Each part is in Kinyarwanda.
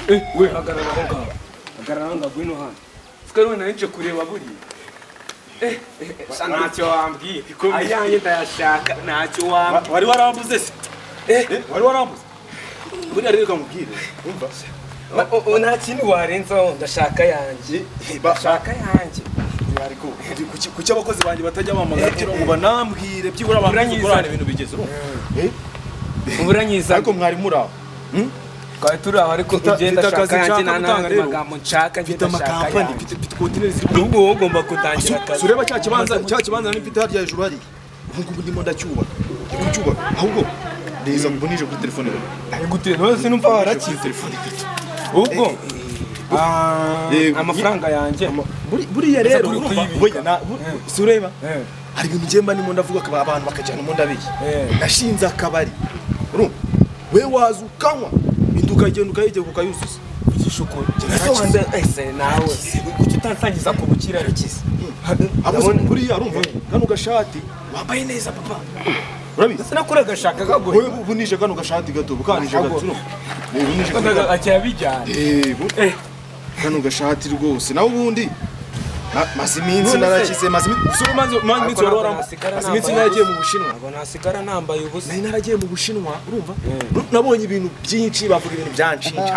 we hagarara ngo ngwino hano sikari we nanje kureba buri ntacyo wambwiye ayanjye ndayashaka ntacyo wambwiye wari warambuze se wari warambuze buriya rero kamubwire umva nta kintu warenzaho ndashaka yanjye ariko kuki abakozi banjye batajya bamagara ngo banambwire byibura abantu ibintu bigeze uburanyiza ariko mwari muraho twari turi aho ariko ugenda ashaka yanjye nta magambo nshaka mfite amakampani mfite kontineri ziri n'ubwo wowe ugomba kutangira akazi ureba cya kibanza nari mfite harya hejuru hari ubu ndimo ndacyubaka ahubwo neza mbonije kuri telefone ari gute none sinumva warakize telefone ifite ubwo amafaranga yanjye buriya rero si ureba hari ibintu ngemba nimo ndavuga ko abantu bakajyana mu ndabiye nashinze akabari we waza ukanywa induka igenda ukayigera ukayuzuza igishukuru nawe kuki utansangiza ku bukira rakize buriya arumva kano gashati wambaye neza papa urabizi sinakora gashaka gagoye ubu nije kano gashati gato bukanije gato acyabijyana kano gashati rwose nawe ubundi Masiminsi narakize Masiminsi naragiye mu Bushinwa ngo nasigara nambaye ubusa nari naragiye mu Bushinwa urumva nabonye ibintu byinshi bavuga ibintu byanshinja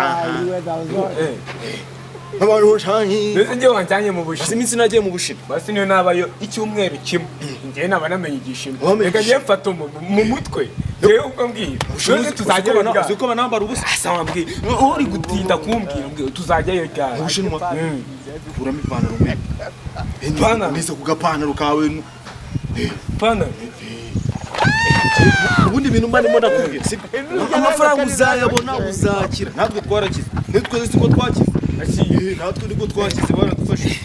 abantu cyane ndetse ngiye wanjanye mu Bushinwa Masiminsi nagiye mu Bushinwa basi niyo nabayo icyumweru kimwe ngiye naba namenye igishimo reka ngiye mfata mu mutwe yewe ubwo mbwira ushobora tuzajya uko banambara ubusa asa wambwira uri gutinda kumbwira tuzajyayo ryari mu Bushinwa kuramo ipantaro mwe ipantaro nise ku gapantaro kawe ipantaro ubundi bintu mba ndimo ndakubwira amafaranga uzayabona uzakira natwe twarakize nitwe siko twakize natwe niko twakize baradufashe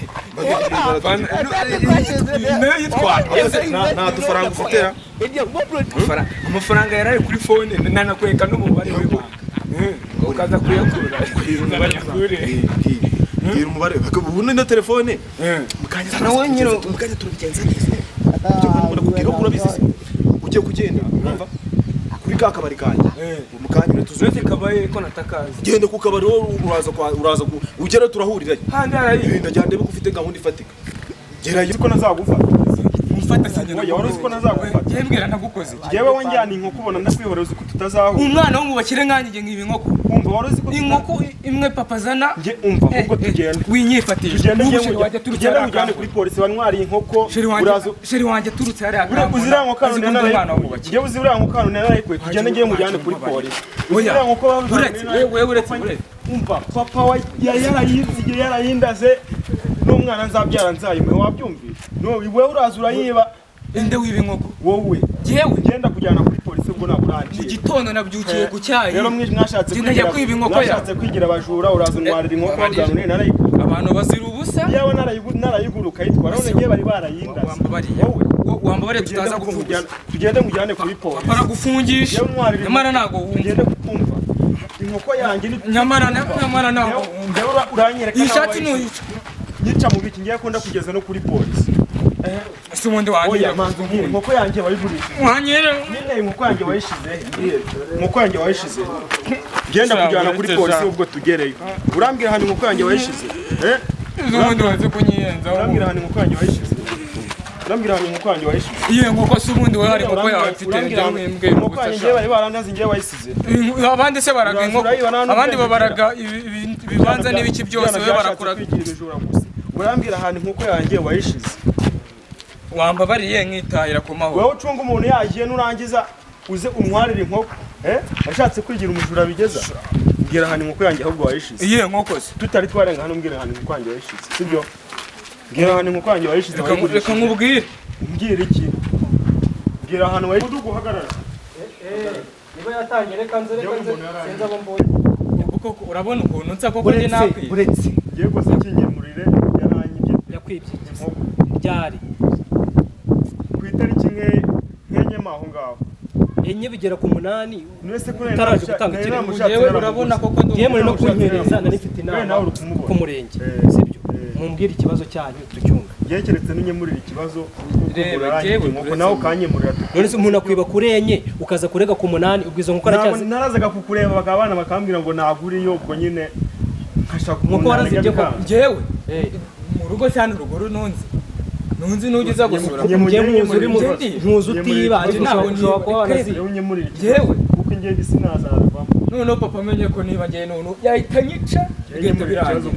nta dufaranga ufite amafaranga yarari kuri fone nanakwereka n'umubare w'ibanga ukaza kuyakurura mbwira umubare ubu ni na telefone mukanya nawe nyine mukanya turabigenza neza ndakubwira ko urabizi ugiye kugenda urumva kuri ka kabari kanjye mukanya tuzote kabaye ko natakaza genda ku kabari uraza ugera turahurira handi ari ndajya ndebe ko ufite gahunda ifatika gerayo ko nazagufata mufata sanya wari uzi ko nazagufata yembwira ndagukoze yewe wanjyana inkoko ubona ndakwihora uzi ko tutazahura umwana wo mu bakire nkanje ngiye inkoko umva wari uzi ko inkoko imwe papa zana nge umva ubwo tugenda winyifatije tugenda mujyane kuri polisi banwariye inkoko sheri wanje turutse hari uzira inkoko kanu nge uzira inkoko kanu narayikwe tugenda ngiye mujyane kuri polisi uzira inkoko uretse umva papa wa yarayinziye yarayindaze n'umwana nzabyara nzayimwe wabyumvise no iwe uraza urayiba ende wiba inkoko wowe jewe genda kujyana kuri polisi ubwo naburangiye mu gitondo nabyukiye ku cyayi rero mwashatse kwigira abajura uraza unwarira inkoko bagane narayigura abantu bazira ubusa yawe narayigura ukayitwara none ngiye bari barayindaze wamba bari tutaza kuvuga tugende mujyane kuri polisi baragufungisha nyamara nago tugende kumva inkoko yanjye nyamara nago uranyereka ishati n'uyica yica mu biki ngiye kunda kugeza no kuri polisi ese ubundi wanjye inkoko yanjye wayigurisha wanyere nene inkoko yanjye wayishize inkoko yanjye wayishize genda kujyana kuri polisi ubwo tugereyo urambwira hano inkoko yanjye wayishize ubundi waze kunyiyenza urambwira hano inkoko yanjye wayishize urambwira hano inkoko yanjye wayishize iyo nkoko se ubundi we hari inkoko yawe mfite njye inkoko yanjye bari barandaze ngiye wayisize abandi se baraga inkoko abandi babaraga ibibanza n'ibiki byose we barakuraga urambwira ahantu inkoko yanjye wayishize wamba bariye nkitahira ku mahoro wowe ucunga umuntu yagiye nurangiza uze untwarire inkoko ashatse kwigira umujura bigeza mbwira ahantu inkoko yanjye ahubwo wayishize iyo nkoko se tutari twarenga hano mbwira ahantu inkoko yanjye wayishize sibyo mbwira ahantu inkoko yanjye wayishize reka nkubwire mbwira iki mbwira ahantu wayishize guhagarara niba yatangiye reka nze senza abo mbonye kuko urabona ukuntu nsa koko ndi nakwiye uretse ngiye kose kingemurire yaranyibye yakwibye ryari ku itariki nkenye aho ngaho enye bigera ku 8 mwese utaraje gutanga ikirego yewe urabona koko ngiye muri no kunkereza nari mfite inama ku murenge sibyo mumbwira ikibazo cyanyu tucyunga yekeretse n'inyemurira ikibazo kuko nawe ukanyemurira none se umuntu akwiba kurenye ukaza kurega ku 8 ubwizo nkuko aracyaze narazaga kukureba bakabana bakambwira ngo naguriyo ubwo nyine nkashaka nkuko warazibye ko njyewe mu rugo cyane uruguru nunzi nugeza gusura nkuzi utibaje ntabwo nshobora kuba wanaziye njyewe kuko ingendo sinazavamo noneho papa amenye ko niba njyewe none yahita nyica igenda birangiye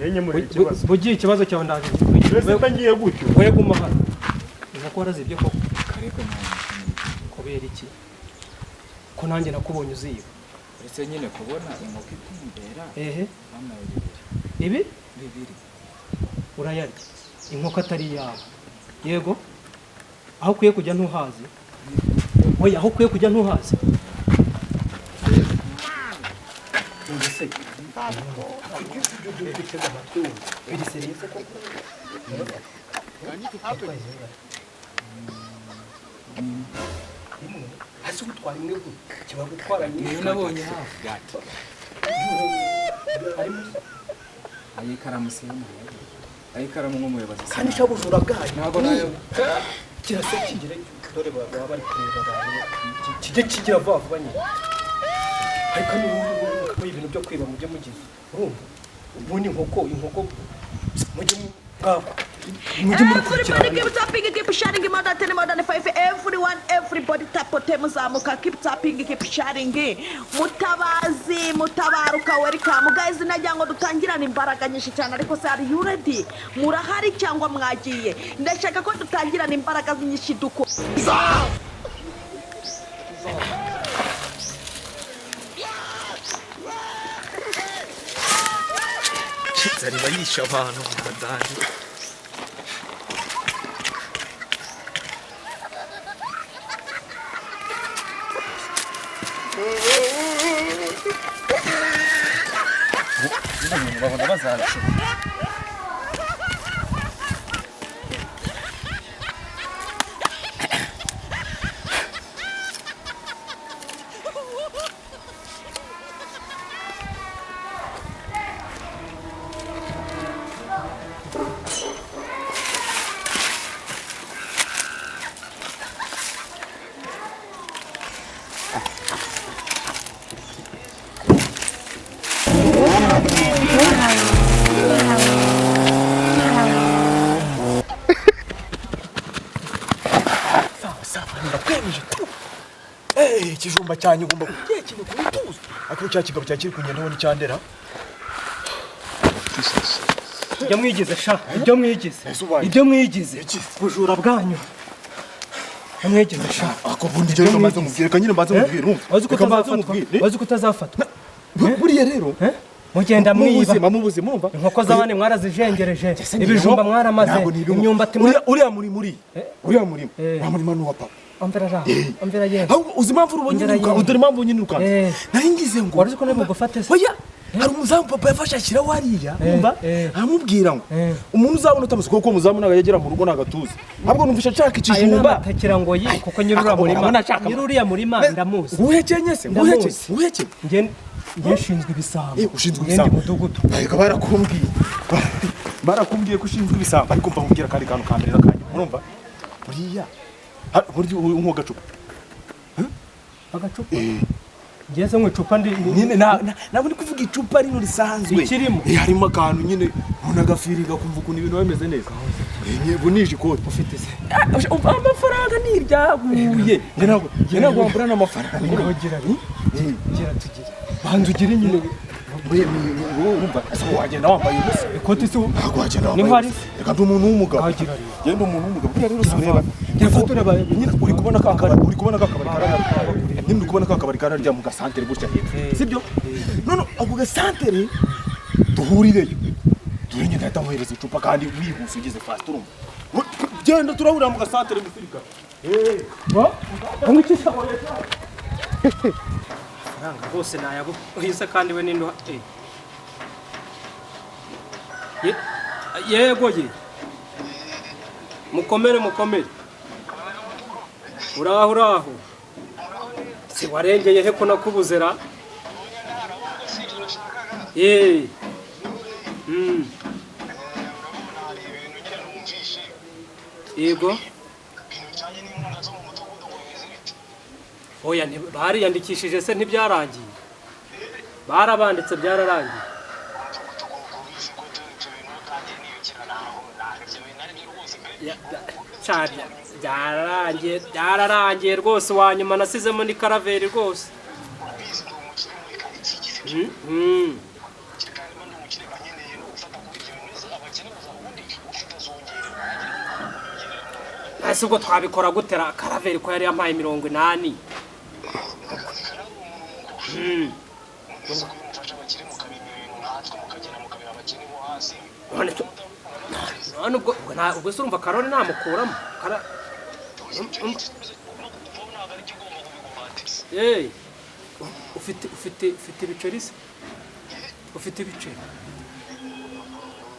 yenye muri ikibazo bugiye ikibazo cyawe ndaje wese ngiye gutyo we guma hano nkuko warazibye ko kareko kubera iki ko nanjye nakubonye uziba uretse nyine kubona inkoko itumbera bamaye bibiri urayarya inkoko atari yawe yego aho ukwiye kujya ntuhazi oya aho ukwiye kujya ntuhazi hasi gutwara imwe kiba gutwara niyo nabonye hafi gato ayikaramusema ayikaramu nk'umuyobozi kandi shabujura bwayo ntabwo nayo kirase kigire dore baba bari kureba kijye kigira vuba vuba nyine ariko ni ibintu byo kwiba mujye mugize urumva ubundi inkoko mujye mwako Everybody keep tapping, keep sharing, more than 5. Everybody tap muzamuka, keep tapping, keep sharing. Mutabaruka, welcome guys. Najya ngo dutangirana imbaraga nyinshi cyane ariko se are you ready? Murahari cyangwa mwagiye? Ndashaka ko dutangirana imbaraga nyinshi duko. Zari bayisha abantu badanje. Babona bazarashe. Kijumba cyanye ugomba kugiye kintu kutuza akuru cya kigabo cyakiri kugenda ubona icyandera ibyo mwigize bujura bwanyu amwegeze sha ako bundi cyo maze mubwireka nyine maze mubwira wazi ko utazafatwa buriya rero mugenda mwiba mubuze mumva inkoko z'abane mwarazijengereje ibijumba mwaramaze imyumbati uriya muri wamurima n'uwa papa amvera ye uzi impamvu urubonye udore impamvu nyine ukanza naringize ngo wari uko nari bugufate se oya hari umuzamu papa yafashe ashyira wariya umva aramubwira ngo umuntu uzabona utamuzi kuko umuzamu naga yagera mu rugo nagatuza ahubwo numvisha nshaka ikijumba atekera ngo yi kuko nyiruriya murima ndamuzi uhekenye se uheke nge nshinzwe ibisambo ushinzwe ibisambo mudugudu ariko barakumbwiye ko ushinzwe ibisambo ariko mva mubwira kandi kantu kambere nakanye urumva buriya buryo nk'agacupa agacupa ngeze mu icupa ndi nyine nabo ndi kuvuga icupa rino risanzwe ikirimo harimo akantu nyine umuntu agafiriga kumva ukuntu ibintu bimeze neza bunije ikoti ufite se amafaranga niryaguye njye ntabwo wamburana amafaranga gira tugire banza ugire nyine wumva wagenda wambaye ubusa ikoti se ntabwo wagenda wambaye ubusa reka ndi umuntu w'umugabo genda umuntu w'umugabo buriya rero sureba nyine uri kubona kakabari kararya mu gasantere gutya hepfo sibyo none ako gasantere duhurireyo turenye ndahita muhereza icupa kandi wihuse ugeze fast urumva genda turahurira mu gasantere musirika amwikisha faranga bose nayabo uhise kandi we nindo yego ye mukomere uraho se warengeye he ko nakubuzera yego oya bariyandikishije se ntibyarangiye barabanditse byararangiye byararangiye rwose wanyuma nasizemo ni karaveri rwose. Ese ubwo twabikora gutera karaveri ko yari yampaye 80. None ubwo se urumva Karoli namukuramo ufite ibiceri se? Ufite ibiceri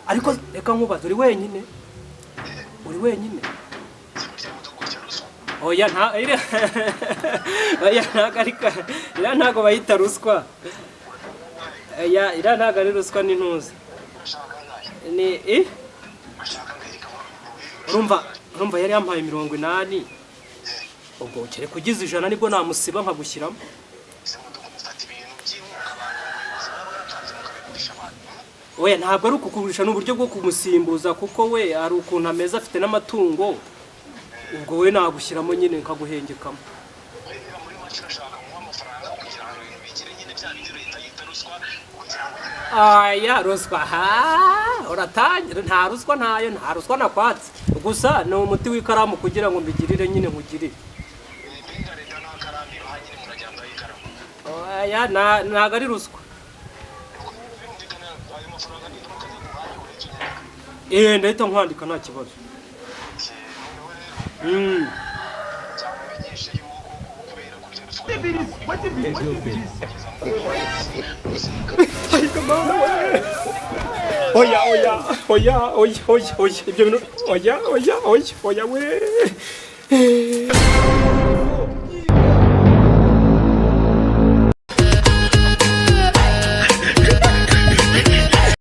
ariko reka nkubaze, uri wenyine? Oya ntago bayita ruswa. Iriya ntago ari ruswa n'intuzi. Urumva yari yampaye 80. Ubwo ukere kugize 100 nibwo namusiba nkagushyiramo. Oya ntabwo ari ukukugurisha n'uburyo bwo kumusimbuza kuko we ari ukuntu ameza afite n'amatungo. Ubwo we nagushyiramo nyine nkaguhengekamo. Aya ruswa uratangira nta ruswa nakwatse. Gusa ni umuti w'ikaramu kugira ngo mbigirire nyine nkugirire. Aya ntago ari ruswa. Ndahita nkwandika nta kibazo. Oya ibyo bintu oya we